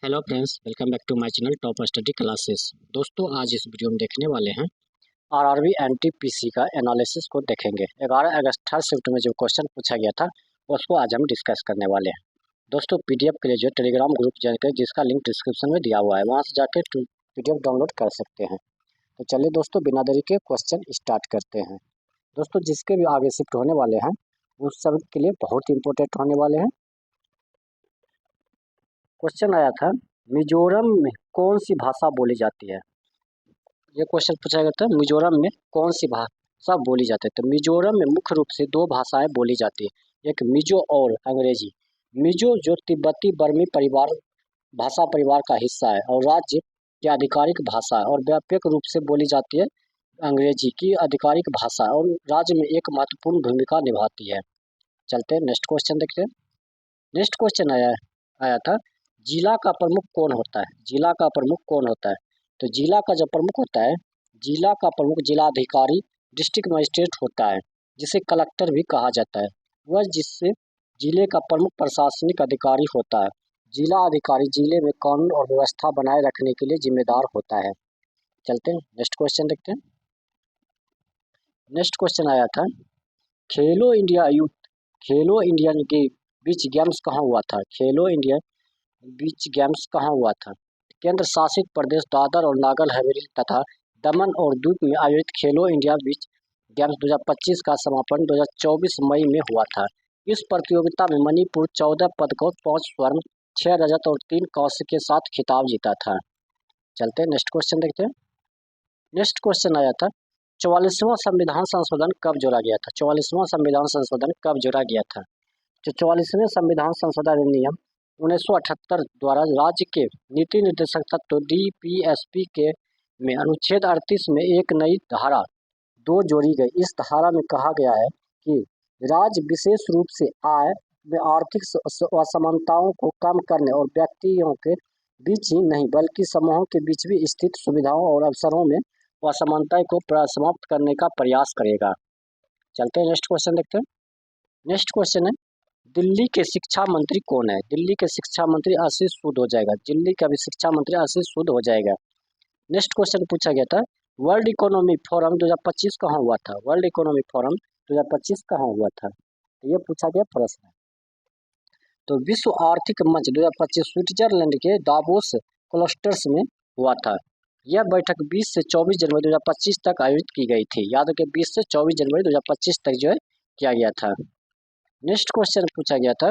Hello friends, welcome back to my channel top study classes. दोस्तों, आज इस video में देखने वाले हैं आरआरबी एनटीपीसी का एनालिसिस को देखेंगे। 11 अगस्त थर्ड शिफ्ट में जो क्वेश्चन पूछा गया था उसको आज हम डिस्कस करने वाले हैं। दोस्तों, पीडीएफ के लिए जो टेलीग्राम ग्रुप जाकर जिसका लिंक डिस्क्रिप्शन में दिया हुआ है वहाँ से जाकर पीडीएफ डाउनलोड कर सकते हैं। तो चलिए दोस्तों, बिना देरी के क्वेश्चन स्टार्ट करते हैं। दोस्तों, जिसके भी आगे शिफ्ट होने वाले हैं उस सब के लिए बहुत इंपॉर्टेंट होने वाले हैं। क्वेश्चन आया था, मिजोरम में कौन सी भाषा बोली जाती है। ये क्वेश्चन पूछा गया था, मिजोरम में कौन सी भाषा बोली जाती है। तो मिजोरम में मुख्य रूप से दो भाषाएं बोली जाती है, एक मिजो और अंग्रेजी। मिजो जो तिब्बती बर्मी परिवार भाषा परिवार का हिस्सा है और राज्य की आधिकारिक भाषा है और व्यापक रूप से बोली जाती है। अंग्रेजी की आधिकारिक भाषा और राज्य में एक महत्वपूर्ण भूमिका निभाती है। चलते हैं नेक्स्ट क्वेश्चन देखते हैं। नेक्स्ट क्वेश्चन आया था, जिला का प्रमुख कौन होता है। जिला का प्रमुख कौन होता है। तो जिला का जो प्रमुख होता है, जिला का प्रमुख जिलाधिकारी डिस्ट्रिक्ट मजिस्ट्रेट होता है, जिसे कलेक्टर भी कहा जाता है। वह जिससे जिले का प्रमुख प्रशासनिक अधिकारी होता है। जिला अधिकारी जिले में कानून और व्यवस्था बनाए रखने के लिए जिम्मेदार होता है। चलते हैं नेक्स्ट क्वेश्चन देखते हैं। नेक्स्ट क्वेश्चन आया था, खेलो इंडिया के बीच गेम्स कहाँ हुआ था। खेलो इंडिया बीच गेम्स कहाँ हुआ था। केंद्र शासित प्रदेश दादर और नागर हवेली तथा दमन और दीव में आयोजित खेलो इंडिया बीच गेम्स 2025 का समापन 2024 मई में हुआ था। इस प्रतियोगिता में मणिपुर 14 पदकों, 5 स्वर्ण, 6 रजत और 3 कांस्य के साथ खिताब जीता था। चलते हैं नेक्स्ट क्वेश्चन देखते हैं। नेक्स्ट क्वेश्चन आया था, 44वां संविधान संशोधन कब जोड़ा गया था। 44वां संविधान संशोधन कब जोड़ा गया था। जो 44वें संविधान संशोधन अधिनियम 1978 द्वारा राज्य के नीति निर्देशक तत्व डीपीएसपी के में अनुच्छेद 38 में एक नई धारा 2 जोड़ी गई। इस धारा में कहा गया है कि राज्य विशेष रूप से आय में आर्थिक असमानताओं को कम करने और व्यक्तियों के बीच ही नहीं बल्कि समूहों के बीच भी स्थित सुविधाओं और अवसरों में असमानता को समाप्त करने का प्रयास करेगा। चलते हैं नेक्स्ट क्वेश्चन देखते हैं। नेक्स्ट क्वेश्चन है, दिल्ली के शिक्षा मंत्री कौन है। दिल्ली के शिक्षा मंत्री आशीष सूद हो जाएगा। दिल्ली का भी शिक्षा मंत्री आशीष सूद हो जाएगा। नेक्स्ट क्वेश्चन पूछा गया था, वर्ल्ड इकोनॉमी फोरम 2025 कहाँ हुआ था। वर्ल्ड इकोनॉमी फोरम 2025 कहाँ हुआ था, तो ये पूछा गया प्रश्न। तो विश्व आर्थिक मंच 2025 स्विट्जरलैंड के दावोस क्लस्टर्स में हुआ था। यह बैठक 20 से 24 जनवरी 2025 तक आयोजित की गई थी। याद रखें, 20 से 24 जनवरी 2025 तक जो है किया गया था। नेक्स्ट क्वेश्चन पूछा गया था,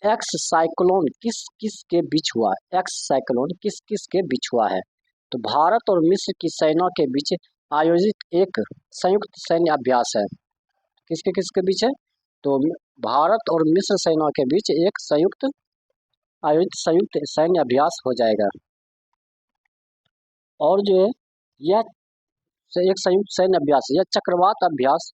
एक्स साइक्लोन किस किस के बीच हुआ। एक्स साइक्लोन किस किस के बीच हुआ है। तो भारत और मिस्र की सेना के बीच आयोजित एक संयुक्त सैन्य अभ्यास है। किसके बीच है, तो भारत और मिस्र सेना के बीच एक आयोजित संयुक्त सैन्य अभ्यास हो जाएगा। और जो है यह एक संयुक्त सैन्य अभ्यास, यह चक्रवात अभ्यास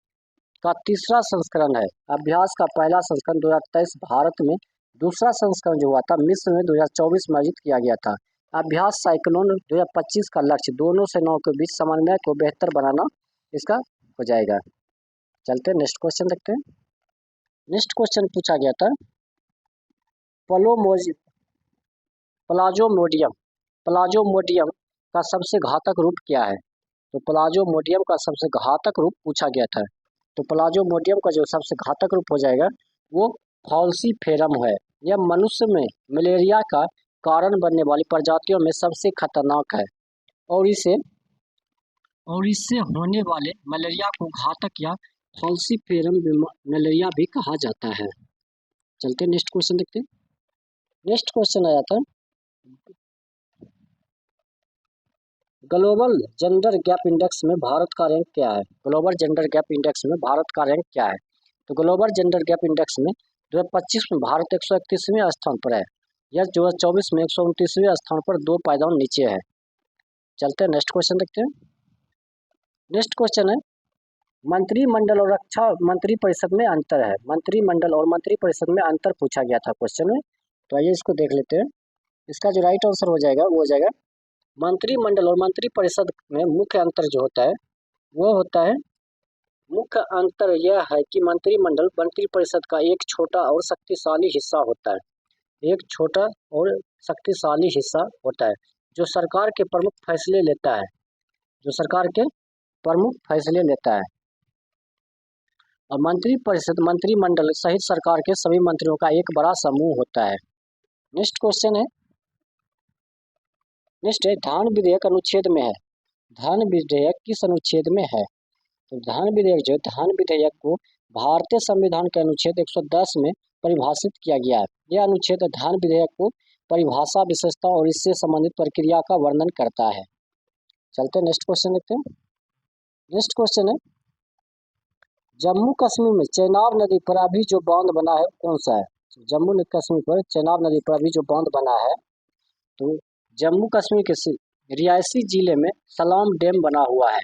का तीसरा संस्करण है। अभ्यास का पहला संस्करण 2023 भारत में, दूसरा संस्करण जो हुआ था मिस्र में 2024 में आयोजित किया गया था। अभ्यास साइक्लोन 2025 का लक्ष्य दोनों सेनाओं के बीच समन्वय को बेहतर बनाना इसका हो जाएगा। चलते हैं नेक्स्ट क्वेश्चन देखते हैं। नेक्स्ट क्वेश्चन पूछा गया था, प्लाज्मोडियम का सबसे घातक रूप क्या है। तो प्लाज्मोडियम का सबसे घातक रूप पूछा गया था। तो प्लाज्मोडियम का जो सबसे घातक रूप हो जाएगा वो फॉल्सीफेरम है। यह मनुष्य में मलेरिया का कारण बनने वाली प्रजातियों में सबसे खतरनाक है और इससे होने वाले मलेरिया को घातक या फॉल्सीफेरम मलेरिया भी कहा जाता है। चलते नेक्स्ट क्वेश्चन देखते हैं। नेक्स्ट क्वेश्चन आया था, ग्लोबल जेंडर गैप इंडेक्स में भारत का रैंक क्या है। ग्लोबल जेंडर गैप इंडेक्स में भारत का रैंक क्या है। तो ग्लोबल जेंडर गैप इंडेक्स में 2025 में भारत 131वें स्थान पर है। यह 2024 में 129वें स्थान पर 2 पायदान नीचे है। चलते हैं नेक्स्ट क्वेश्चन देखते हैं। नेक्स्ट क्वेश्चन है, मंत्रिमंडल और रक्षा मंत्री परिषद में अंतर है। मंत्रिमंडल और मंत्री परिषद में अंतर पूछा गया था क्वेश्चन में। तो आइए इसको देख लेते हैं। इसका जो राइट आंसर हो जाएगा वो हो जाएगा, मंत्रिमंडल और मंत्री परिषद में मुख्य अंतर जो होता है वो होता है, मुख्य अंतर यह है कि मंत्रिमंडल मंत्री परिषद का एक छोटा और शक्तिशाली हिस्सा होता है। एक छोटा और शक्तिशाली हिस्सा होता है जो सरकार के प्रमुख फैसले लेता है, जो सरकार के प्रमुख फैसले लेता है। और मंत्रिपरिषद मंत्रिमंडल सहित सरकार के सभी मंत्रियों का एक बड़ा समूह होता है। नेक्स्ट क्वेश्चन है, नेक्स्ट है धान विधेयक अनुच्छेद में है। धान विधेयक किस अनुच्छेद में है? तो धान विधेयक जो धान विधेयक को भारतीय संविधान के अनुच्छेद 110 में परिभाषित किया गया है। यह अनुच्छेद धान विधेयक को परिभाषा, विशेषता और इससे संबंधित प्रक्रिया का वर्णन करता है। चलते हैं नेक्स्ट क्वेश्चन देखते हैं। नेक्स्ट क्वेश्चन है, जम्मू कश्मीर में चेनाब नदी पर अभी जो बांध बना है कौन सा है? जम्मू कश्मीर पर चेनाब नदी पर अभी जो बांध बना है, तो जम्मू कश्मीर के रियासी जिले में सलाम डैम बना हुआ है।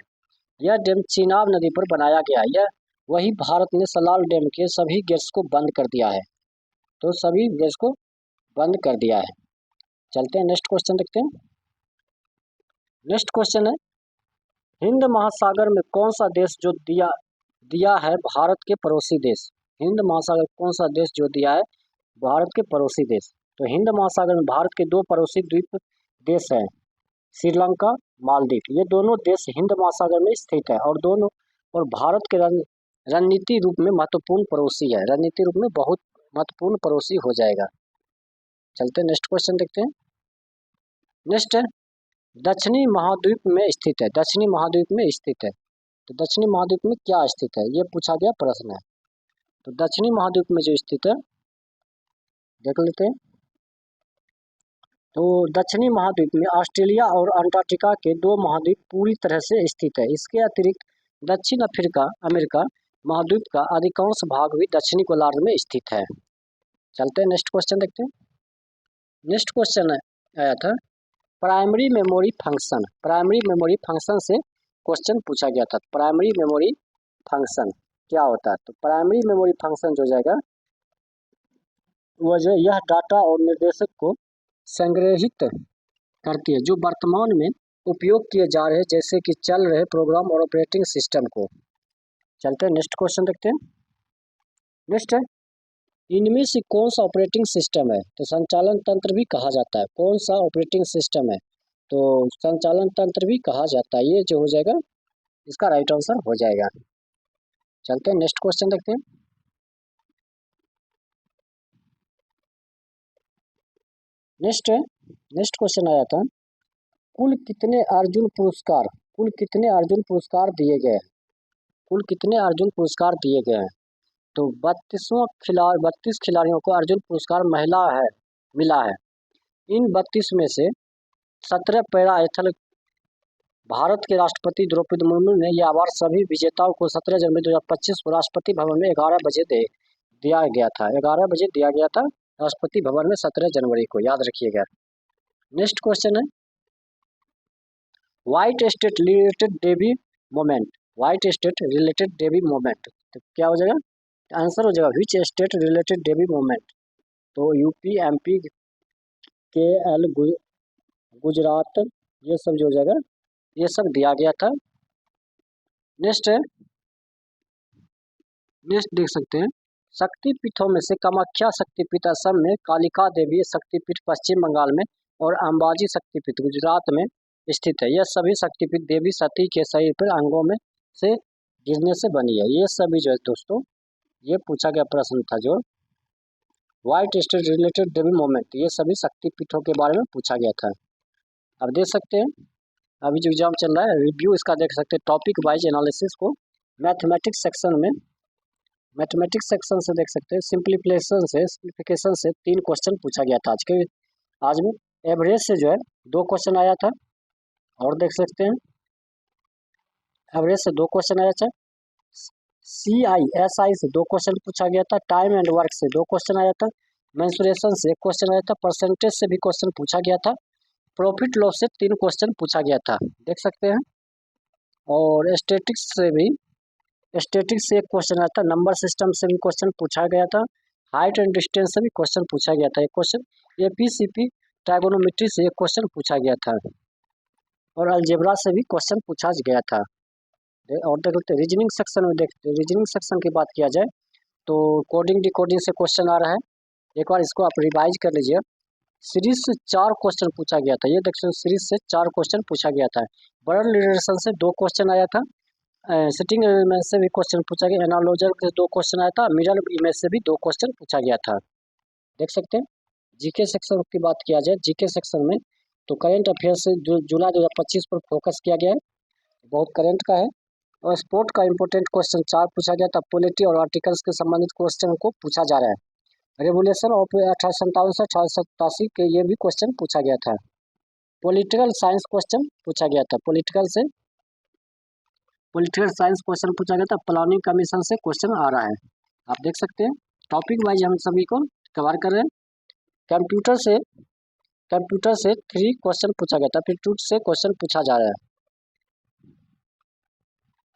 यह डैम चेनाब नदी पर बनाया गया है। यह वही भारत ने सलाल डैम के सभी गेट्स को बंद कर दिया है, तो सभी गेट्स को बंद कर दिया है। चलते हैं नेक्स्ट क्वेश्चन देखते हैं। नेक्स्ट क्वेश्चन है, हिंद महासागर में कौन सा देश जो दिया है भारत के पड़ोसी देश? हिंद महासागर कौन सा देश जो दिया है भारत के पड़ोसी देश? तो हिंद महासागर में भारत के दो पड़ोसी द्वीप देश हैं, श्रीलंका, मालदीव। ये दोनों देश हिंद महासागर में स्थित है और भारत के रणनीति रूप में महत्वपूर्ण पड़ोसी है। रणनीति रूप में बहुत महत्वपूर्ण पड़ोसी हो जाएगा। चलते हैं नेक्स्ट क्वेश्चन देखते हैं। नेक्स्ट है, दक्षिणी महाद्वीप में स्थित है। दक्षिणी महाद्वीप में स्थित है, तो दक्षिणी महाद्वीप में क्या स्थित है, ये पूछा गया प्रश्न है। तो दक्षिणी महाद्वीप में जो स्थित है देख लेते हैं। तो दक्षिणी महाद्वीप में ऑस्ट्रेलिया और अंटार्कटिका के दो महाद्वीप पूरी तरह से स्थित है। इसके अतिरिक्त दक्षिण अमेरिका महाद्वीप का अधिकांश भाग भी दक्षिणी गोलार्ध में स्थित है। चलते हैं नेक्स्ट क्वेश्चन देखते हैं। नेक्स्ट क्वेश्चन आया था primary memory function. Primary memory function से क्वेश्चन पूछा गया था। प्राइमरी मेमोरी फंक्शन क्या होता है? तो प्राइमरी मेमोरी फंक्शन जो जाएगा वो जो यह डाटा और निर्देशक को संग्रहित करती है जो वर्तमान में उपयोग किए जा रहे जैसे कि चल रहे प्रोग्राम और ऑपरेटिंग सिस्टम को। चलते हैं नेक्स्ट क्वेश्चन देखते हैं। नेक्स्ट है, इनमें से कौन सा ऑपरेटिंग सिस्टम है? तो संचालन तंत्र भी कहा जाता है। कौन सा ऑपरेटिंग सिस्टम है? तो संचालन तंत्र भी कहा जाता है। ये जो हो जाएगा इसका राइट आंसर हो जाएगा। चलते हैं नेक्स्ट क्वेश्चन देखते हैं। नेक्स्ट क्वेश्चन आया था कुल कितने अर्जुन पुरस्कार दिए गए हैं? कुल कितने अर्जुन पुरस्कार दिए गए हैं? तो 32 खिलाड़ियों को अर्जुन पुरस्कार मिला है। इन 32 में से 17 पैरा एथल भारत के राष्ट्रपति द्रौपदी मुर्मू ने यह अवार्ड सभी विजेताओं को 17 जनवरी 2025 को राष्ट्रपति भवन में 11 बजे दिया गया था। 11 बजे दिया गया था राष्ट्रपति भवन में 17 जनवरी को, याद रखिएगा। नेक्स्ट क्वेश्चन है, white state related Devi moment. White state related Devi moment तो क्या हो जाएगा? आंसर हो जाएगा which state related Devi moment. तो यूपी, एमपी, केएल, गुजरात, ये सब जो हो जाएगा ये सब दिया गया था। नेक्स्ट है, नेक्स्ट देख सकते हैं, शक्तिपीठों में से कामाख्या शक्तिपीठ असम में, कालिका देवी शक्तिपीठ पश्चिम बंगाल में और अंबाजी शक्तिपीठ गुजरात में स्थित है। यह सभी शक्तिपीठ देवी सती के शरीर पर अंगों में से गिरने से बनी है। ये सभी जो है दोस्तों ये पूछा गया प्रश्न था जो white state related Devi moment, ये सभी शक्तिपीठों के बारे में पूछा गया था। अब देख सकते हैं अभी जो एग्जाम चल रहा है रिव्यू इसका देख सकते हैं टॉपिक वाइज एनालिसिस को। मैथमेटिक्स सेक्शन से देख सकते हैं सिंप्लीफिकेशन से 3 क्वेश्चन पूछा गया था। आज में एवरेज से जो है 2 क्वेश्चन आया था और देख सकते हैं एवरेज से 2 क्वेश्चन आया था। CISI से 2 क्वेश्चन पूछा गया था। टाइम एंड वर्क से 2 क्वेश्चन आया था। मेंसुरेशन से 1 क्वेश्चन आया था। परसेंटेज से भी क्वेश्चन पूछा गया था। प्रॉफिट लॉस से 3 क्वेश्चन पूछा गया था, देख सकते हैं। और स्टैटिक्स से 1 क्वेश्चन आया था। नंबर सिस्टम से भी क्वेश्चन पूछा गया था। हाइट एंड डिस्टेंस से भी क्वेश्चन पूछा गया था 1 क्वेश्चन। APCP ट्राइगोनोमेट्री से 1 क्वेश्चन पूछा गया था और अलजेब्रा से भी क्वेश्चन पूछा गया था। और देख लेते रीजनिंग सेक्शन में देखते हैं। रीजनिंग सेक्शन की बात किया जाए तो कोडिंग डिकोडिंग से क्वेश्चन आ रहा है, एक बार इसको आप रिवाइज कर लीजिए। सीरीज से 4 क्वेश्चन पूछा गया था। ये देखिए सीरीज से 4 क्वेश्चन पूछा गया था। वर्ल्ड रिलेशन से 2 क्वेश्चन आया था। सिटिंग इमेज से भी क्वेश्चन पूछा गया। एनालॉजर से 2 क्वेश्चन आया था। मिरर इमेज से भी 2 क्वेश्चन पूछा गया था। देख सकते हैं। जीके सेक्शन की बात किया जाए, जीके सेक्शन में तो करंट अफेयर से जो जुलाई 2025 पर फोकस किया गया है, बहुत करंट का है। और स्पोर्ट का इंपॉर्टेंट क्वेश्चन 4 पूछा गया था। पॉलिटी और आर्टिकल्स के संबंधित क्वेश्चन को पूछा जा रहा है। रेवोल्यूशन ऑफ 1857 से 1887 के ये भी क्वेश्चन पूछा गया था। पॉलिटिकल साइंस क्वेश्चन पूछा गया था। पॉलिटिकल साइंस क्वेश्चन पूछा गया था। प्लानिंग कमीशन से क्वेश्चन आ रहा है, आप देख सकते हैं। टॉपिक वाइज हम सभी को कवर कर रहे हैं। कंप्यूटर से 3 क्वेश्चन पूछा गया था। एप्टीट्यूड से क्वेश्चन पूछा जा रहा है।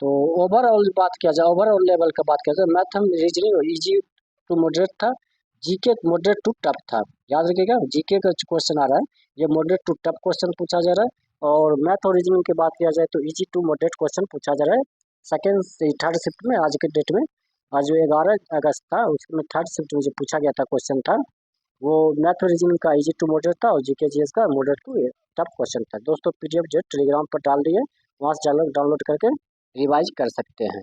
तो ओवरऑल बात किया जाए, ओवरऑल लेवल का बात किया जाए, मैथ हम रीजनिंग इजी टू मॉडरेट था। जीके मॉडरेट टू टफ था। याद रखिएगा, जीके का क्वेश्चन आ रहा है, ये मॉडरेट टू टफ क्वेश्चन पूछा जा रहा है। और मैथ और रीजनिंग की बात किया जाए तो इजी टू मॉडरेट क्वेश्चन पूछा जा रहा है। सेकेंड थर्ड शिफ्ट में, आज के डेट में, आज जो 11 अगस्त था उसमें थर्ड शिफ्ट में जो पूछा गया था क्वेश्चन था, वो मैथ और रीजनिंग का इजी टू मॉडरेट था और जीके जीएस का मॉडरेट टू टफ क्वेश्चन था। दोस्तों पीडीएफ जो टेलीग्राम पर डाल दी है, वहाँ से डाउनलोड करके रिवाइज कर सकते हैं।